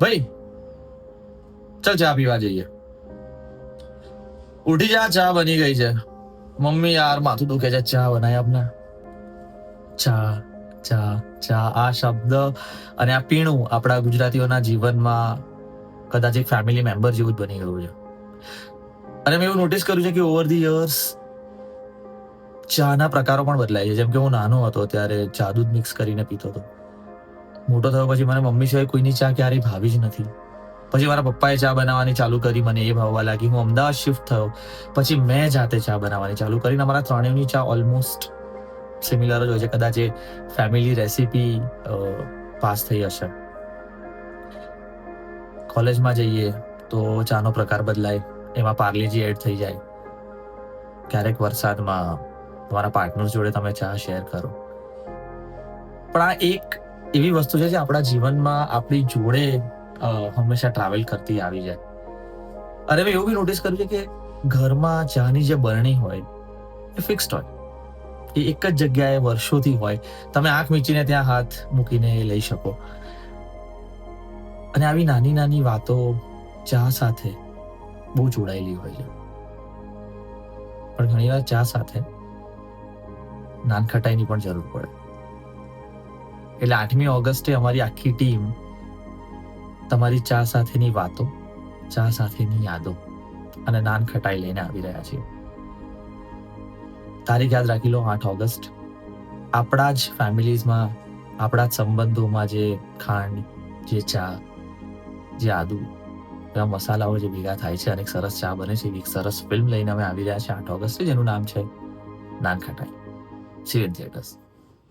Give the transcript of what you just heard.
ભાઈ ચાલ ચા પીવા જઈએ. ઉઠી જા, ચા બની ગઈ છે. મમ્મી યાર માથું દુખે છે, ચા બનાય આપને. ચા ચા ચા, આ શબ્દ અને આ પીણું આપણા ગુજરાતીઓના જીવનમાં કદાચ એક ફેમિલી મેમ્બર જેવું જ બની ગયું છે. અને મેં એવું નોટિસ કર્યું છે કે ઓવર ધી યર્સ ચાના પ્રકારો પણ બદલાય છે. જેમ કે હું નાનો હતો ત્યારે ચા દૂધ મિક્સ કરીને પીતો હતો. મોટો થયો પછી મને મમ્મી સિવાય કોઈની ચા ક્યારેય ભાવી જ નથી. પછી મારા પપ્પાએ ચા બનાવવાની ચાલુ કરી, મને એ ભાવવા લાગી. હું અમદાવાદ શિફ્ટ થયો પછી મેં જાતે ચા બનાવવાની ચાલુ કરીને અમારા ત્રણેયની ચા ઓલમોસ્ટ સિમિલર જ હોય છે. કદાચ એ ફેમિલી રેસીપી પાસ થઈ હશે. કોલેજમાં જઈએ તો ચાનો પ્રકાર બદલાય, એમાં પાર્લેજી એડ થઈ જાય. ક્યારેક વરસાદમાં તમારા પાર્ટનર જોડે તમે ચા શેર કરો. પણ આ એક એવી વસ્તુ છે જે આપણા જીવનમાં આપણી જોડે હંમેશા ટ્રાવેલ કરતી આવી જાય. અને મેં એવું બી નોટિસ કર્યું છે કે ઘરમાં ચાની જે બરણી હોય એ ફિક્સ્ડ હોય, એ એક જ જગ્યાએ વર્ષોથી હોય. તમે આંખ મીચીને ત્યાં હાથ મૂકીને લઈ શકો. અને આવી નાની નાની વાતો ચા સાથે બહુ જોડાયેલી હોય છે. પણ ઘણીવાર ચા સાથે નાનખટાઈની પણ જરૂર પડે. એટલે 8મી ઓગસ્ટે અમારી આખી ટીમ તમારી ચા સાથેની વાતો, ચા સાથેની યાદો અને નાનખટાઈ લઈને આવી રહ્યા છીએ. તારીખ યાદ રાખી લો, 8 ઓગસ્ટ. આપણા જ ફેમિલીઝમાં, આપણા જ સંબંધોમાં જે ખાંડ, જે ચા, જે આદુ, એવા મસાલાઓ જે ભેગા થાય છે અને એક સરસ ચા બને છે, એક સરસ ફિલ્મ લઈને અમે આવી રહ્યા છે 8 ઓગસ્ટે, જેનું નામ છે nankhatai. C you in theatres.